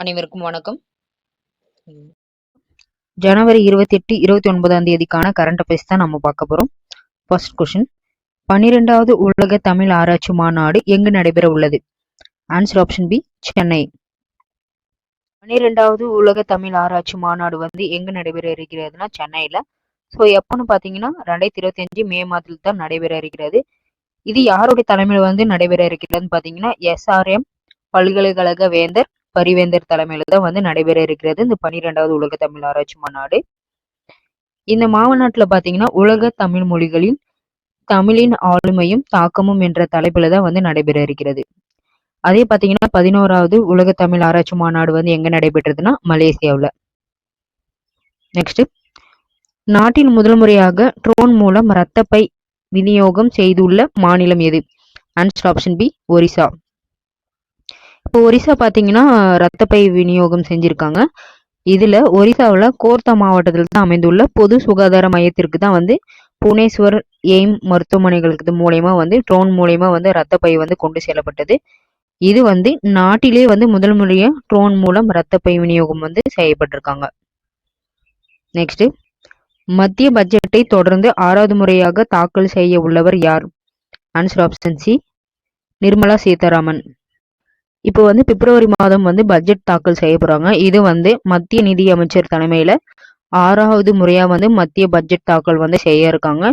அனைவருக்கும் வணக்கம். ஜனவரி 28, 29ஆம் தேதிக்கான current affairs தான் நம்ம பார்க்க போறோம். ஃபர்ஸ்ட் கொஸ்டின், 12வது உலக தமிழ் ஆராய்ச்சி மாநாடு எங்கு நடைபெற உள்ளது? Answer option B, Chennai. 12வது உலக தமிழ் ஆராய்ச்சி மாநாடு வந்து எங்கு நடைபெற இருக்கிறதுனா சென்னையில. ஸோ எப்போன்னு பார்த்தீங்கன்னா 2025 மே மாதத்தில் தான் நடைபெற இருக்கிறது. இது யாருடைய தலைமையில் வந்து நடைபெற இருக்கிறதுன்னு பார்த்தீங்கன்னா SRM பல்கலைக்கழக வேந்தர் பரிவேந்தர் தலைமையில தான் வந்து நடைபெற இருக்கிறது இந்த 12வது உலக தமிழ் ஆராய்ச்சி மாநாடு. இந்த மாநாட்டுல பாத்தீங்கன்னா உலக தமிழ் மொழிகளில் தமிழின் ஆளுமையும் தாக்கமும் என்ற தலைப்புல தான் வந்து நடைபெற இருக்கிறது. அதே பாத்தீங்கன்னா 11வது உலக தமிழ் ஆராய்ச்சி மாநாடு வந்து எங்க நடைபெற்றதுன்னா மலேசியாவுல. நெக்ஸ்ட், நாட்டின் முதல் முறையாக ட்ரோன் மூலம் இரத்தப்பை விநியோகம் செய்துள்ள மாநிலம் எது? Answer option B, Orissa. இப்போ ஒரிசா பாத்தீங்கன்னா ரத்தப்பை விநியோகம் செஞ்சிருக்காங்க. இதுல ஒரிசாவில் கோர்த்தா மாவட்டத்தில் தான் அமைந்துள்ள பொது சுகாதார மையத்திற்கு தான் வந்து புவனேஸ்வர் எய்ம் மருத்துவமனைகளுக்கு மூலயமா வந்து ட்ரோன் மூலயமா வந்து ரத்தப்பை வந்து கொண்டு செல்லப்பட்டது. இது வந்து நாட்டிலே வந்து முதல் முறையா ட்ரோன் மூலம் ரத்தப்பை விநியோகம் வந்து செய்யப்பட்டிருக்காங்க. நெக்ஸ்ட், மத்திய பட்ஜெட்டை தொடர்ந்து 6வது முறையாக தாக்கல் செய்ய உள்ளவர் யார்? Answer option C, Nirmala Sitharaman. இப்போ வந்து பிப்ரவரி மாதம் வந்து பட்ஜெட் தாக்கல் செய்ய போறாங்க. இது வந்து மத்திய நிதி அமைச்சர் தலைமையில 6வது முறையா வந்து மத்திய பட்ஜெட் தாக்கல் வந்து செய்ய இருக்காங்க.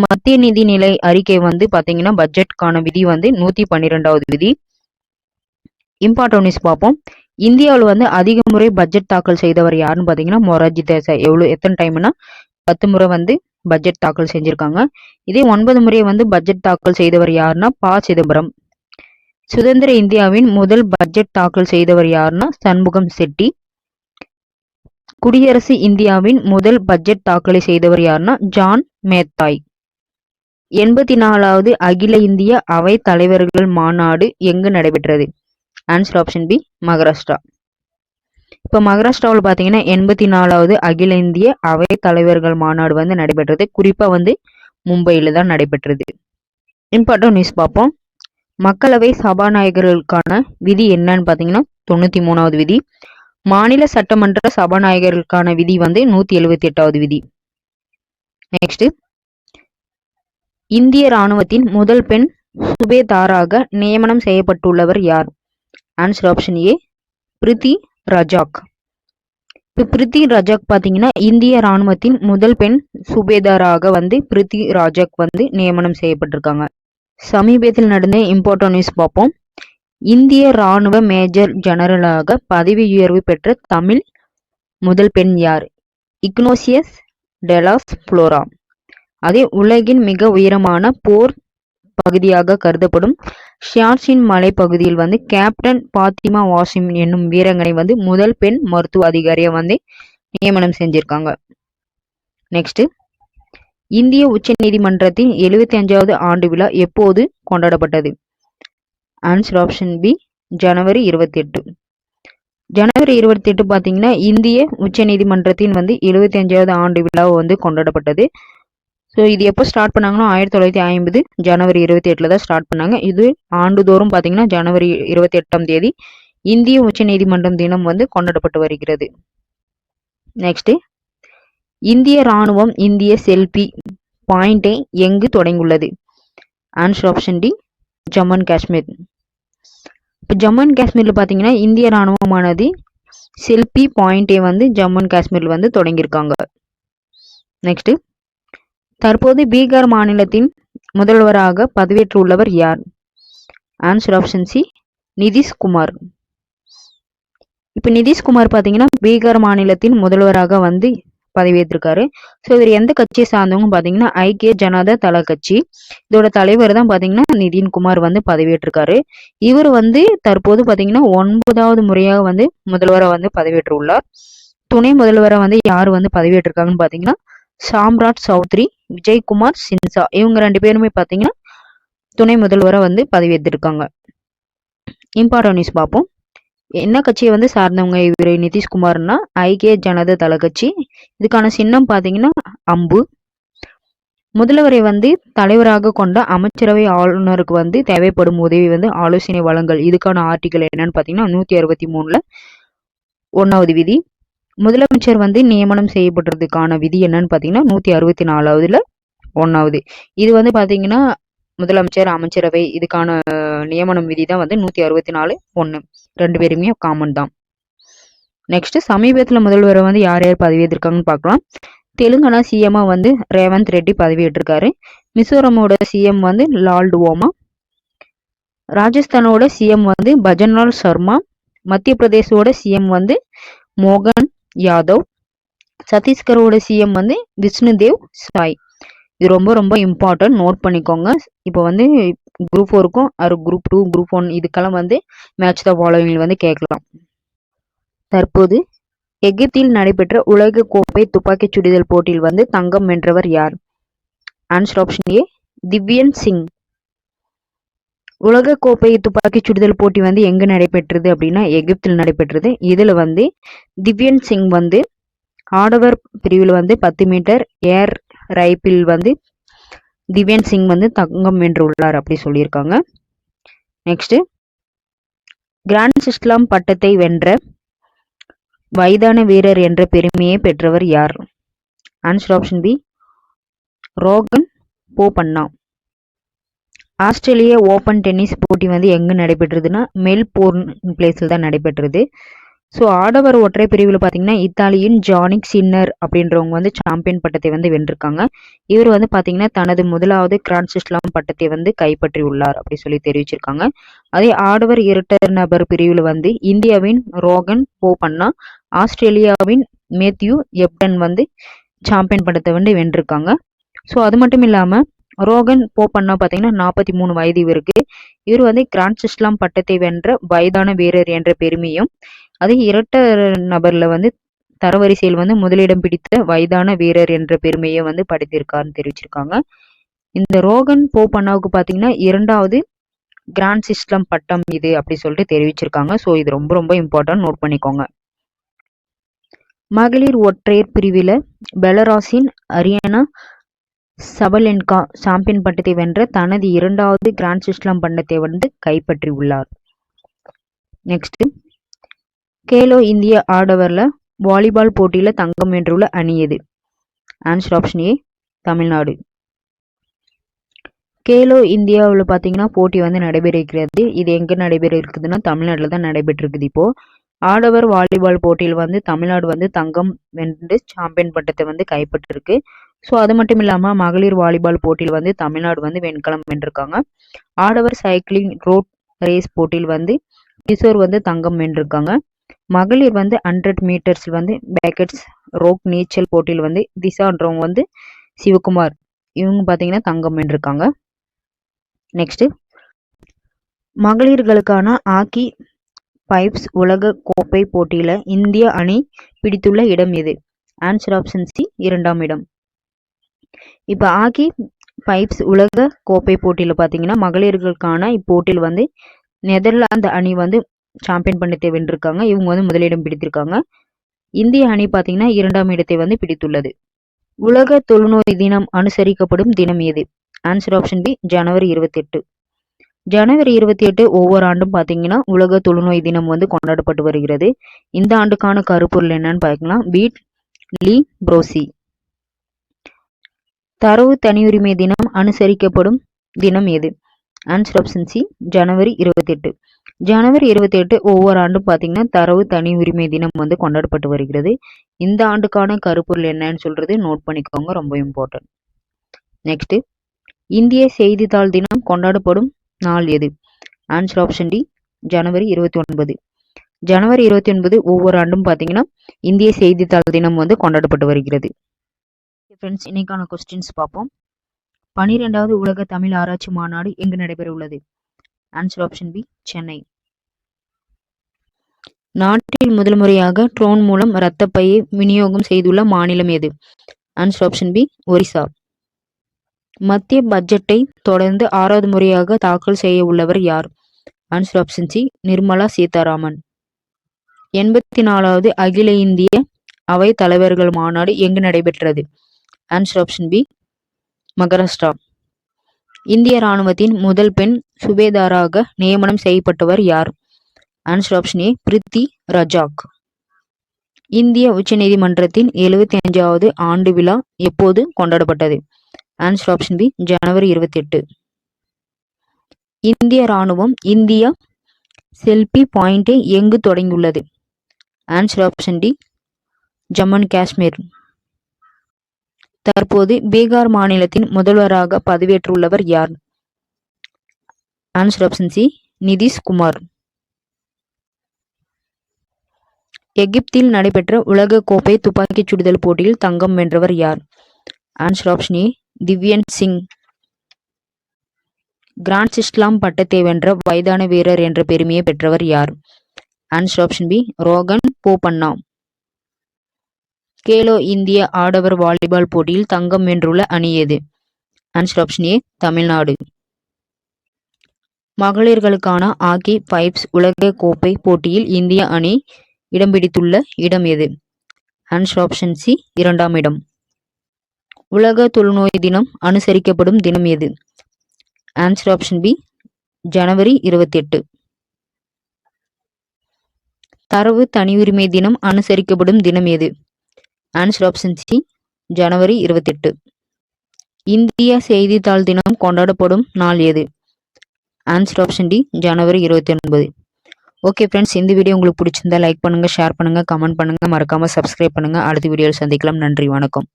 மத்திய நிதி நிலை அறிக்கை வந்து பாத்தீங்கன்னா பட்ஜெட்கான விதி வந்து 112வது விதி. இம்பார்ட்டன்ட் நியூஸ் பார்ப்போம். இந்தியாவில் வந்து அதிக முறை பட்ஜெட் தாக்கல் செய்தவர் யாருன்னு பாத்தீங்கன்னா மொரார்ஜி தேசாய். எத்தனை டைம்னா 10 முறை வந்து பட்ஜெட் தாக்கல் செஞ்சிருக்காங்க. இதே 9 முறை வந்து பட்ஜெட் தாக்கல் செய்தவர் யாருன்னா ப. சிதம்பரம். சுதந்திர இந்தியாவின் முதல் பட்ஜெட் தாக்கல் செய்தவர் யாருன்னா சண்முகம் செட்டி. குடியரசு இந்தியாவின் முதல் பட்ஜெட் தாக்கலை செய்தவர் யாருன்னா ஜான் மேத்தாய். 84வது அகில இந்திய அவை தலைவர்கள் மாநாடு எங்கு நடைபெற்றது? Answer option B, Maharashtra. இப்ப மகாராஷ்டிராவில் பாத்தீங்கன்னா 84வது அகில இந்திய அவை தலைவர்கள் மாநாடு வந்து நடைபெற்றது. குறிப்பா வந்து மும்பையில தான் நடைபெற்றது. இம்பார்ட்டன்ட் நியூஸ் பார்ப்போம். மக்களவை சபாநாயகர்களுக்கான விதி என்னன்னு பாத்தீங்கன்னா 93வது விதி. மாநில சட்டமன்ற சபாநாயகர்களுக்கான விதி வந்து 178வது விதி. நெக்ஸ்ட், இந்திய ராணுவத்தின் முதல் பெண் சுபேதாராக நியமனம் செய்யப்பட்டுள்ளவர் யார்? Answer option A, Preethi Razak. இப்போ பிரித்தி ரஜாக் பாத்தீங்கன்னா இந்திய ராணுவத்தின் முதல் பெண் சுபேதாராக வந்து பிரித்தி ராஜாக் வந்து நியமனம் செய்யப்பட்டிருக்காங்க. சமீபத்தில் நடந்த இம்பார்ட்டன்ட் நியூஸ் பார்ப்போம். இந்திய ராணுவ மேஜர் ஜெனரலாக பதவி உயர்வு பெற்ற தமிழ் முதல் பெண் யார்? இக்னோசியஸ் டெலாஸ் புளோரா. அதே உலகின் மிக உயரமான போர் பகுதியாக கருதப்படும் ஷியாச்சின் மலை பகுதியில் வந்து கேப்டன் பாத்திமா வாசிம் என்னும் வீரங்கனை வந்து முதல் பெண் மருத்துவ அதிகாரியை வந்து நியமனம் செஞ்சிருக்காங்க. நெக்ஸ்ட், இந்திய உச்ச நீதிமன்றத்தின் 75வது ஆண்டு விழா எப்போது கொண்டாடப்பட்டது? ஆன்சர் ஆப்ஷன் பி, ஜனவரி 28. ஜனவரி 28 பாத்தீங்கன்னா இந்திய உச்ச நீதிமன்றத்தின் வந்து 75வது ஆண்டு விழா வந்து கொண்டாடப்பட்டது. ஸோ இது எப்போ ஸ்டார்ட் பண்ணாங்கன்னா 1950 ஜனவரி 28 தான் ஸ்டார்ட் பண்ணாங்க. இது ஆண்டுதோறும் பாத்தீங்கன்னா ஜனவரி 28ஆம் தேதி இந்திய உச்ச நீதிமன்றம் தினம் வந்து கொண்டாடப்பட்டு வருகிறது. நெக்ஸ்ட், இந்திய ராணுவம் இந்திய செல்பி பாயிண்டை எங்கு தொடங்கியுள்ளது? Answer option D, Jammu and Kashmir. இப்போ ஜம்மு அண்ட் காஷ்மீர்ல பாத்தீங்கன்னா இந்திய ராணுவமானது செல்பி பாயிண்டை வந்து ஜம்மு அண்ட் காஷ்மீர்ல வந்து தொடங்கியிருக்காங்க. நெக்ஸ்ட், தற்போது பீகார் மாநிலத்தின் முதல்வராக பதவியேற்றுள்ளவர் யார்? Answer option C, Nitish Kumar. இப்ப நிதிஷ்குமார் பாத்தீங்கன்னா பீகார் மாநிலத்தின் முதல்வராக வந்து பதவியேற்றிருக்காரு. ஸோ இவர் எந்த கட்சியை சார்ந்தவங்க பாத்தீங்கன்னா ஐக்கிய ஜனதா தள கட்சி. இதோட தலைவர் தான் பாத்தீங்கன்னா நிதின்குமார் வந்து பதவியேற்றிருக்காரு. இவர் வந்து தற்போது பாத்தீங்கன்னா 9வது முறையாக வந்து முதல்வராக வந்து பதவியேற்றுள்ளார். துணை முதல்வரை வந்து யார் வந்து பதவியேற்றிருக்காங்கன்னு பாத்தீங்கன்னா சாம்ராட் சௌத்ரி, விஜய்குமார் சின்சா. இவங்க 2 பேருமே பாத்தீங்கன்னா துணை முதல்வரை வந்து பதவியேற்றிருக்காங்க. இம்பார்ட்டன்ட் நியூஸ் பார்ப்போம். என்ன கட்சியை வந்து சார்ந்தவங்க இவர் நிதிஷ்குமார்னா ஐக்கிய ஜனதா தள கட்சி. இதுக்கான சின்னம் பாத்தீங்கன்னா அம்பு. முதல்வரை வந்து தலைவராக கொண்ட அமைச்சரவை ஆளுநருக்கு வந்து தேவைப்படும் உதவி வந்து ஆலோசனை வழங்கல். இதுக்கான ஆர்டிகல் என்னன்னு பாத்தீங்கன்னா 163ல 1வது விதி. முதலமைச்சர் வந்து நியமனம் செய்யப்படுறதுக்கான விதி என்னன்னு பார்த்தீங்கன்னா 164வதுல 1வது. இது வந்து பார்த்தீங்கன்னா முதலமைச்சர், அமைச்சரவை இதுக்கான நியமனம் விதி தான் வந்து 164(1). 2 பேருமே காமன் தான். நெக்ஸ்ட், சமீபத்தில் முதல்வரை வந்து யார் யார் பதவியேற்றிருக்காங்கன்னு பார்க்கலாம். தெலுங்கானா சிஎம்மா வந்து ரேவந்த் ரெட்டி பதவியேற்றிருக்காரு. மிசோரமோட சிஎம் வந்து லால்டுவோமா. ராஜஸ்தானோட சிஎம் வந்து பஜன்லால் சர்மா. மத்திய பிரதேசோட சிஎம் வந்து மோகன் யாதவ். சத்தீஸ்கரோட சிஎம் வந்து விஷ்ணுதேவ் சாய். இது ரொம்ப ரொம்ப இம்பார்ட்டன்ட், நோட் பண்ணிக்கோங்க. இப்போ வந்து குரூப் 4க்கும் குரூப் 2, குரூப் 1 இதுக்கெல்லாம் வந்து மேட்ச் த ஃபாலோவிங் வந்து கேட்கலாம். தற்போது எகிப்தில் நடைபெற்ற உலக கோப்பை துப்பாக்கிச் சுடுதல் போட்டியில் வந்து தங்கம் வென்றவர் யார்? Answer option A, Divyan Singh. உலக கோப்பை துப்பாக்கிச் சுடுதல் போட்டி வந்து எங்க நடைபெற்றது அப்படின்னா எகிப்தில் நடைபெற்றது. இதுல வந்து திவ்யன் சிங் வந்து ஆடவர் பிரிவில் வந்து 10 மீட்டர் ஏர் ரைபிள் வந்து திவ்யன் சிங் வந்து தங்கம் வென்றுள்ளார் அப்படி சொல்லியிருக்காங்க. நெக்ஸ்ட், கிராண்ட் ஸ்லாம் பட்டத்தை வென்ற வயதான வீரர் என்ற பெருமையை பெற்றவர் யார்? Answer option B, Rohan Bopanna. ஆஸ்திரேலிய ஓபன் டென்னிஸ் போட்டி வந்து எங்க நடைபெற்றதுன்னா மெல்போர்ன் பிளேஸில் தான் நடைபெற்றது. ஸோ ஆடவர் ஒற்றை பிரிவில் பார்த்தீங்கன்னா இத்தாலியின் ஜானிக் சின்னர் அப்படின்றவங்க வந்து சாம்பியன் பட்டத்தை வந்து வென்றிருக்காங்க. இவர் வந்து பார்த்தீங்கன்னா தனது முதலாவது கிராண்ட் ஸ்லாம் பட்டத்தை வந்து கைப்பற்றி உள்ளார் அப்படி சொல்லி தெரிவிச்சிருக்காங்க. அதே ஆடவர் இரட்டை நபர் பிரிவில் வந்து இந்தியாவின் ரோகன் போபண்ணா, ஆஸ்திரேலியாவின் மேத்யூ எப்டன் வந்து சாம்பியன் பட்டத்தை வந்து வென்றிருக்காங்க. ஸோ அது மட்டும் இல்லாமல் ரோகன் போபண்ணா பார்த்தீங்கன்னா 43 வயது இவருக்கு. இவர் வந்து கிராண்ட் ஸ்லாம் பட்டத்தை வென்ற வயதான வீரர் என்ற பெருமையும், அதே இரட்டை நபர்ல வந்து தரவரிசையில் வந்து முதலிடம் பிடித்த வயதான வீரர் என்ற பெருமையை வந்து படைத்திருக்காருன்னு தெரிவிச்சிருக்காங்க. இந்த ரோகன் போபண்ணாவுக்கு பார்த்தீங்கன்னா 2வது கிராண்ட் ஸ்லாம் பட்டம் இது அப்படி சொல்லிட்டு தெரிவிச்சிருக்காங்க. ஸோ இது ரொம்ப ரொம்ப இம்பார்ட்டன்ட், நோட் பண்ணிக்கோங்க. மகளிர் ஒற்றையர் பிரிவில் பெலராஸின் அரியானா சபலென்கா சாம்பியன் பட்டத்தை வென்ற தனது 2வது கிராண்ட் ஸ்லாம் பட்டத்தை வந்து கைப்பற்றி உள்ளார். நெக்ஸ்ட், கேலோ இந்தியா ஆடவர்ல வாலிபால் போட்டியில தங்கம் வென்றுள்ள அணி எது? Answer option A, Tamil Nadu. Khelo இந்தியாவில் பார்த்தீங்கன்னா போட்டி வந்து நடைபெற இருக்கிறது. இது எங்க நடைபெற இருக்குதுன்னா தமிழ்நாட்டில் தான் நடைபெற்றிருக்குது. இப்போ ஆடவர் வாலிபால் போட்டியில் வந்து தமிழ்நாடு வந்து தங்கம் வென்று சாம்பியன் பட்டத்தை வந்து கைப்பற்றிருக்கு. ஸோ அது மட்டும் இல்லாமல் மகளிர் வாலிபால் போட்டியில் வந்து தமிழ்நாடு வந்து வெண்கலம் வென்றிருக்காங்க. ஆடவர் சைக்கிளிங் ரோட் ரேஸ் போட்டியில் வந்து கிஷோர் வந்து தங்கம் வென்றிருக்காங்க. மகளிர் வந்து 100 மீட்டர்ஸ் வந்து பேக்கெட்ஸ் ரோப் நீச்சல் போட்டியில் வந்து திசான்றவங்க வந்து சிவகுமார் இவங்க பார்த்தீங்கன்னா தங்கம் வென்றிருக்காங்க. நெக்ஸ்ட், மகளிர்களுக்கான ஹாக்கி பைப்ஸ் உலக கோப்பை போட்டியில இந்திய அணி பிடித்துள்ள இடம் எது? ஆன்சர் ஆப்ஷன் சி, 2ஆம் இடம். இப்ப ஹாக்கி பைப்ஸ் உலக கோப்பை போட்டியில பாத்தீங்கன்னா மகளிர்களுக்கான இப்போட்டியில் வந்து நெதர்லாந்து அணி வந்து சாம்பியன் பட்டத்தை வென்றிருக்காங்க. இவங்க வந்து முதலிடம் பிடித்திருக்காங்க. இந்திய அணி பாத்தீங்கன்னா 2ஆம் இடத்தை வந்து பிடித்துள்ளது. உலக தொழுநோய் தினம் அனுசரிக்கப்படும் தினம் எது? ஆன்சர் ஆப்ஷன் பி, ஜனவரி 28. ஜனவரி 28 ஒவ்வொரு ஆண்டும் பாத்தீங்கன்னா உலக தொழுநோய் தினம் வந்து கொண்டாடப்பட்டு வருகிறது. இந்த ஆண்டுக்கான கருப்பொருள் என்னன்னு பார்க்கலாம். பீட் லீ புரோசி. தரவு தனியுரிமை தினம் அனுசரிக்கப்படும் தினம் எது? ஆன்சர் ஆப்ஷன் சி, ஜனவரி 28. ஜனவரி 28 ஒவ்வொரு ஆண்டும் பார்த்தீங்கன்னா தரவு தனி உரிமை தினம் வந்து கொண்டாடப்பட்டு வருகிறது. இந்த ஆண்டுக்கான கருப்பொருள் என்னன்னு சொல்றது நோட் பண்ணிக்கோங்க, ரொம்ப இம்பார்ட்டன்ட். நெக்ஸ்ட், இந்திய செய்தித்தாள் தினம் கொண்டாடப்படும் நாள் எது? ஆன்சர் ஆப்ஷன் டி, ஜனவரி 29. ஜனவரி 29 ஒவ்வொரு ஆண்டும் பார்த்தீங்கன்னா இந்திய செய்தித்தாள் தினம் வந்து கொண்டாடப்பட்டு வருகிறது. ஃப்ரெண்ட்ஸ், இன்னைக்கான கொஸ்டின்ஸ் பார்ப்போம். 12வது உலக தமிழ் ஆராய்ச்சி மாநாடு எங்கு நடைபெற உள்ளது? Answer option B, Chennai. நாட்டில் முதல் முறையாக ட்ரோன் மூலம் இரத்தப்பையை விநியோகம் செய்துள்ள மாநிலம் எது? Answer option B, Orissa. மத்திய பட்ஜெட்டை தொடர்ந்து 6வது முறையாக தாக்கல் செய்ய உள்ளவர் யார்? Answer option C, Nirmala Sitharaman. 84வது அகில இந்திய அவை தலைவர்கள் மாநாடு எங்கு நடைபெற்றது? Answer option B, Maharashtra. இந்திய ராணுவத்தின் முதல் பெண் சுபேதாராக நியமனம் செய்யப்பட்டவர் யார்? Answer option A, Preethi Rajak. இந்திய உச்சநீதிமன்றத்தின் 75வது ஆண்டு விழா எப்போது கொண்டாடப்பட்டது? ஆன்சர் ஆப்ஷன் பி, ஜனவரி 28. இந்திய ராணுவம் இந்தியா செல்பி பாயிண்டை எங்கு தொடங்கியுள்ளது? Answer option D, Jammu and Kashmir. தற்போது பீகார் மாநிலத்தின் முதல்வராக பதவியேற்றுள்ளவர் யார்? Answer option C, Nitish Kumar. எகிப்தில் நடைபெற்ற உலக கோப்பை துப்பாக்கிச் சுடுதல் போட்டியில் தங்கம் வென்றவர் யார்? Answer option A, Divyan Singh. Grand slam பட்டத்தை வென்ற வயதான வீரர் என்ற பெருமையை பெற்றவர் யார்? Answer option B, Rohan Bopanna. Khelo இந்திய ஆடவர் வாலிபால் போட்டியில் தங்கம் வென்றுள்ள அணி எது? Answer option A, Tamil Nadu. மகளிர்களுக்கான ஹாக்கி பைப்ஸ் உலக கோப்பை போட்டியில் இந்திய அணி இடம் பிடித்துள்ள இடம் எது? ஆன்சர் ஆப்ஷன் சி, 2ஆம் இடம். உலக தொழுநோய் தினம் அனுசரிக்கப்படும் தினம் எது? ஆன்சர் ஆப்ஷன் பி, ஜனவரி 28. தரவு தனியுரிமை தினம் அனுசரிக்கப்படும் தினம் எது? ஆன்சர் ஆப்ஷன் சி, ஜனவரி 28. இந்திய செய்தித்தாள் தினம் கொண்டாடப்படும் நாள் எது? ஆன்சர் ஆப்ஷன் டி, ஜனவரி 29. ஓகே ஃப்ரெண்ட்ஸ், இந்த வீடியோ உங்களுக்கு பிடிச்சிருந்தா லைக் பண்ணுங்க, ஷேர் பண்ணுங்க, கமெண்ட் பண்ணுங்க, மறக்காம சப்ஸ்கிரைப் பண்ணுங்க. அடுத்த வீடியோவில் சந்திக்கலாம். நன்றி, வணக்கம்.